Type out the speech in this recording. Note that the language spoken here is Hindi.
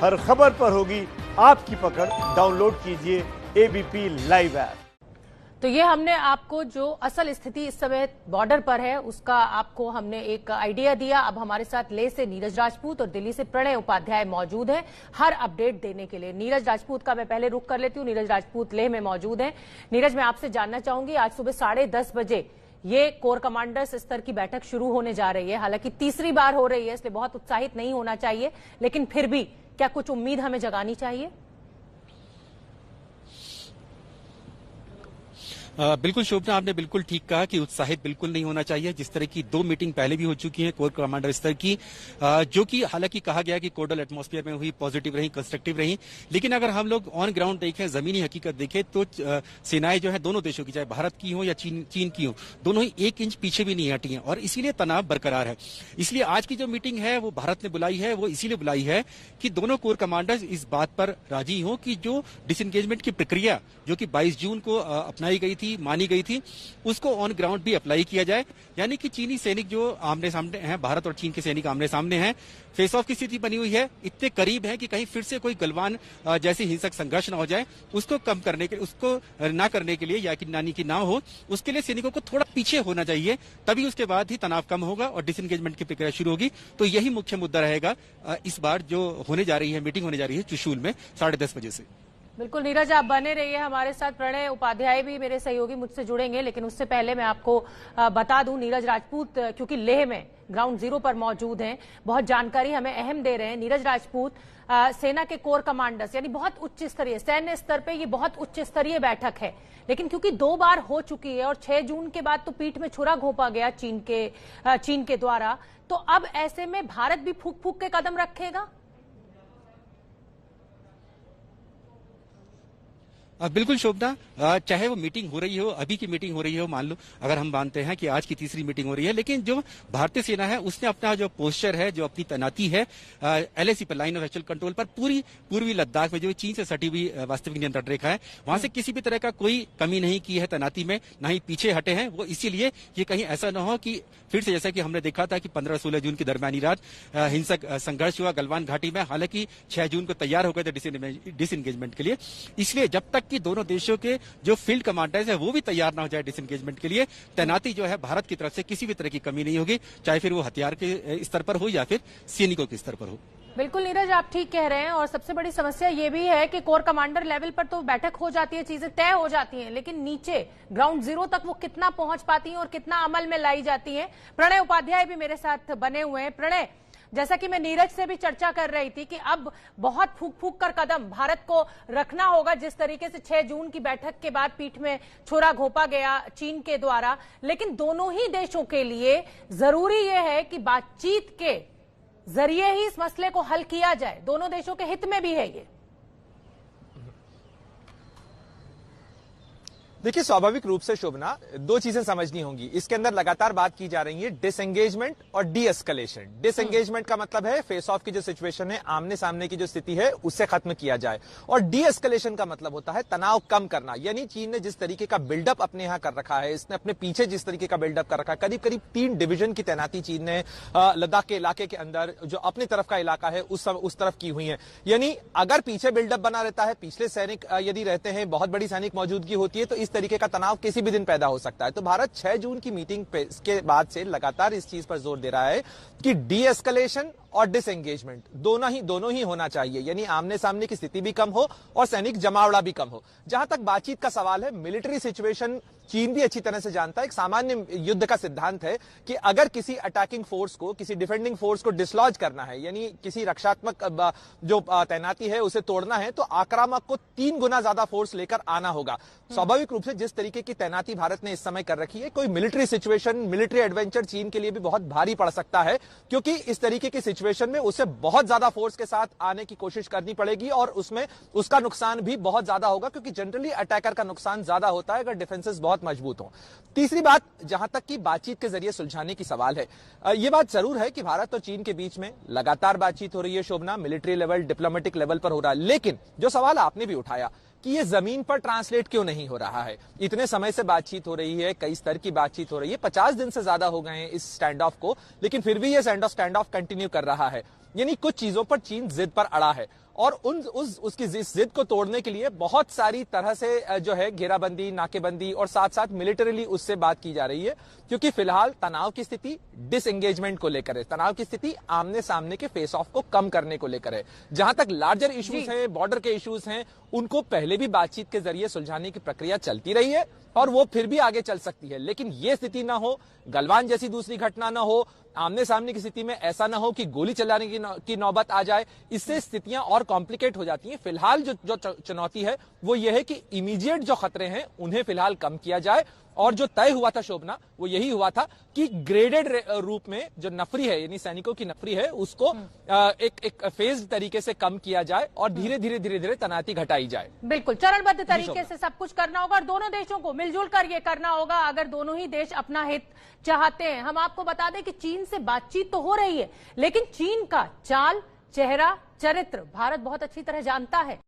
हर खबर पर होगी आपकी पकड़। डाउनलोड कीजिए एबीपी लाइव ऐप। तो ये हमने आपको जो असल स्थिति इस समय बॉर्डर पर है उसका आपको हमने एक आइडिया दिया। अब हमारे साथ लेह से नीरज राजपूत और दिल्ली से प्रणय उपाध्याय मौजूद हैं हर अपडेट देने के लिए। नीरज राजपूत का मैं पहले रुख कर लेती हूँ। नीरज राजपूत लेह में मौजूद हैं। नीरज, मैं आपसे जानना चाहूंगी, आज सुबह 10:30 बजे ये कोर कमांडर्स स्तर की बैठक शुरू होने जा रही है। हालांकि तीसरी बार हो रही है, इसलिए बहुत उत्साहित नहीं होना चाहिए, लेकिन फिर भी क्या कुछ उम्मीद हमें जगानी चाहिए? बिल्कुल शोभना, आपने बिल्कुल ठीक कहा कि उत्साहित बिल्कुल नहीं होना चाहिए। जिस तरह की 2 मीटिंग पहले भी हो चुकी हैं कोर कमांडर स्तर की, जो कि हालांकि कहा गया कि कोर्डल एटमॉस्फेयर में हुई, पॉजिटिव रही, कंस्ट्रक्टिव रही, लेकिन अगर हम लोग ऑन ग्राउंड देखें, जमीनी हकीकत देखें, तो सेनाएं जो है दोनों देशों की, चाहे भारत की हो या चीन की हो, दोनों ही 1 इंच पीछे भी नहीं हटी हैं और इसीलिए तनाव बरकरार है। इसलिए आज की जो मीटिंग है वो भारत ने बुलाई है, वो इसीलिए बुलाई है कि दोनों कोर कमांडर्स इस बात पर राजी हों कि जो डिसएंगेजमेंट की प्रक्रिया जो कि 22 जून को अपनाई गई थी, मानी गई थी, उसको ऑन ग्राउंड भी अप्लाई किया जाए। यानी कि चीनी सैनिक जो आमने सामने हैं, भारत और चीन के सैनिक आमने सामने हैं, फेस ऑफ की स्थिति बनी हुई है, इतने करीब है कि कहीं फिर से कोई गलवान जैसी हिंसक संघर्ष न हो जाए, उसको कम करने के, उसको ना करने के लिए, या कि नानी की ना हो, उसके लिए सैनिकों को थोड़ा पीछे होना चाहिए, तभी उसके बाद ही तनाव कम होगा और डिसएंगेजमेंट की प्रक्रिया शुरू होगी। तो यही मुख्य मुद्दा रहेगा इस बार जो होने जा रही है, मीटिंग होने जा रही है चुशूल में 10:30 बजे से। बिल्कुल नीरज, आप बने रहिए हमारे साथ। प्रणय उपाध्याय भी मेरे सहयोगी मुझसे जुड़ेंगे, लेकिन उससे पहले मैं आपको बता दूं, नीरज राजपूत क्योंकि लेह में ग्राउंड जीरो पर मौजूद हैं, बहुत जानकारी हमें अहम दे रहे हैं। नीरज राजपूत, सेना के कोर कमांडर्स, यानी बहुत उच्च स्तरीय, सैन्य स्तर पे ये बहुत उच्च स्तरीय बैठक है, लेकिन क्योंकि 2 बार हो चुकी है और 6 जून के बाद तो पीठ में छुरा घोंपा गया चीन के द्वारा, तो अब ऐसे में भारत भी फूक फूक के कदम रखेगा? बिल्कुल शोभना, चाहे वो मीटिंग हो रही हो, अभी की मीटिंग हो रही हो, मान लो अगर हम मानते हैं कि आज की तीसरी मीटिंग हो रही है, लेकिन जो भारतीय सेना है उसने अपना जो पोस्चर है, जो अपनी तैनाती है LAC पर, लाइन ऑफ एक्चुअल कंट्रोल पर, पूरी पूर्वी लद्दाख में जो चीन से सटी हुई वास्तविक नियंत्रण रेखा है, वहां से किसी भी तरह का कोई कमी नहीं की है तैनाती में, ना ही पीछे हटे हैं। वो इसीलिए ये कहीं ऐसा ना हो कि फिर से जैसा कि हमने देखा था कि 15-16 जून की दरमियानी रात हिंसक संघर्ष हुआ गलवान घाटी में, हालांकि 6 जून को तैयार हो गए थे डिसएंगेजमेंट के लिए। इसलिए जब तक कि दोनों देशों के जो फील्ड कमांडर्स है वो भी तैयार ना हो जाए डिसएंगेजमेंट के लिए, तैनाती जो है भारत की तरफ से किसी भी तरह की कमी नहीं होगी, चाहे फिर वो हथियार के स्तर पर हो या फिर सैनिकों के स्तर पर हो। बिल्कुल नीरज, आप ठीक कह रहे हैं। और सबसे बड़ी समस्या ये भी है कि कोर कमांडर लेवल पर तो बैठक हो जाती है, चीजें तय हो जाती हैं, लेकिन नीचे ग्राउंड जीरो तक वो कितना पहुंच पाती हैं और कितना अमल में लाई जाती हैं। प्रणय उपाध्याय भी मेरे साथ बने हुए हैं। प्रणय, जैसा कि मैं नीरज से भी चर्चा कर रही थी कि अब बहुत फूक फूक कर कदम भारत को रखना होगा, जिस तरीके से 6 जून की बैठक के बाद पीठ में छुरा घोंपा गया चीन के द्वारा, लेकिन दोनों ही देशों के लिए जरूरी यह है कि बातचीत के जरिए ही इस मसले को हल किया जाए। दोनों देशों के हित में भी है ये। देखिए, स्वाभाविक रूप से शोभना 2 चीजें समझनी होंगी। इसके अंदर लगातार बात की जा रही है डिसएंगेजमेंट और डी एस्केलेशन। डिसएंगेजमेंट का मतलब है फेस ऑफ की जो सिचुएशन है, आमने सामने की जो स्थिति है, उससे खत्म किया जाए, और डी एस्केलेशन का मतलब होता है तनाव कम करना। यानी चीन ने जिस तरीके का बिल्डअप अपने यहां कर रखा है, इसने अपने पीछे जिस तरीके का बिल्डअप कर रखा है, करीब करीब 3 डिवीजन की तैनाती चीन ने लद्दाख के इलाके के अंदर, जो अपनी तरफ का इलाका है, उस तरफ की हुई है। यानी अगर पीछे बिल्डअप बना रहता है, पिछले सैनिक यदि रहते हैं, बहुत बड़ी सैनिक मौजूदगी होती है, तो इस तरीके का तनाव किसी भी दिन पैदा हो सकता है। तो भारत 6 जून की मीटिंग के बाद से लगातार इस चीज पर जोर दे रहा है कि डी एस्केलेशन और डिसएंगेजमेंट दोनों ही होना चाहिए। यानी आमने सामने की स्थिति भी कम हो और सैनिक जमावड़ा भी कम हो। जहां तक बातचीत का सवाल है, मिलिट्री सिचुएशन चीन भी अच्छी तरह से जानता है। एक सामान्य युद्ध का सिद्धांत है कि अगर किसी अटैकिंग फोर्स को, किसी डिफेंडिंग फोर्स को डिसलॉज करना है, यानी किसी रक्षात्मक जो तैनाती है उसे तोड़ना है, तो आक्रामक को 3 गुना ज्यादा फोर्स लेकर आना होगा। स्वाभाविक रूप से जिस तरीके की तैनाती भारत ने इस समय कर रखी है, कोई मिलिट्री सिचुएशन, मिलिट्री एडवेंचर चीन के लिए भी बहुत भारी पड़ सकता है, क्योंकि इस तरीके की सिचुएशन में उसे बहुत ज्यादा फोर्स के साथ आने की कोशिश करनी पड़ेगी और उसमें उसका नुकसान भी बहुत ज्यादा होगा, क्योंकि जनरली अटैकर का नुकसान ज्यादा होता है अगर डिफेंसेस बहुत मजबूत हो। तीसरी बात, जहां तक की बातचीत के जरिए सुलझाने की सवाल है, यह बात जरूर है कि भारत और चीन के बीच में लगातार बातचीत हो रही है शोभना, मिलिट्री लेवल, डिप्लोमेटिक लेवल पर हो रहा है। लेकिन जो सवाल आपने भी उठाया कि ये जमीन पर ट्रांसलेट क्यों नहीं हो रहा है, इतने समय से बातचीत हो रही है, कई स्तर की बातचीत हो रही है, 50 दिन से ज्यादा हो गए हैं इस स्टैंड ऑफ को, लेकिन फिर भी ये स्टैंड ऑफ कंटिन्यू कर रहा है। यानी कुछ चीजों पर चीन जिद पर अड़ा है और उसकी जिद को तोड़ने के लिए बहुत सारी तरह से जो है घेराबंदी, नाकेबंदी और साथ साथ मिलिटरीली उससे बात की जा रही है, क्योंकि फिलहाल तनाव की स्थिति डिसएंगेजमेंट को लेकर है, तनाव की स्थिति आमने सामने के फेस ऑफ को कम करने को लेकर है। जहां तक लार्जर इश्यूज हैं, बॉर्डर के इश्यूज हैं, उनको पहले भी बातचीत के जरिए सुलझाने की प्रक्रिया चलती रही है और वो फिर भी आगे चल सकती है। लेकिन ये स्थिति ना हो, गलवान जैसी दूसरी घटना ना हो, आमने सामने की स्थिति में ऐसा ना हो कि गोली चलाने की नौबत आ जाए, इससे स्थितियां और कॉम्प्लिकेट हो जाती हैं। फिलहाल जो चुनौती है वो ये है कि इमीडिएट जो खतरे हैं उन्हें फिलहाल कम किया जाए, और जो तय हुआ था शोभना, वो यही हुआ था कि ग्रेडेड रूप में जो नफरी है, यानी सैनिकों की नफरी है, उसको एक फेज तरीके से कम किया जाए और धीरे धीरे तैनाती घटाई जाए। बिल्कुल चरणबद्ध तरीके से सब कुछ करना होगा और दोनों देशों को मिलजुल कर ये करना होगा अगर दोनों ही देश अपना हित चाहते हैं। हम आपको बता दें कि चीन से बातचीत तो हो रही है, लेकिन चीन का चाल, चेहरा, चरित्र भारत बहुत अच्छी तरह जानता है।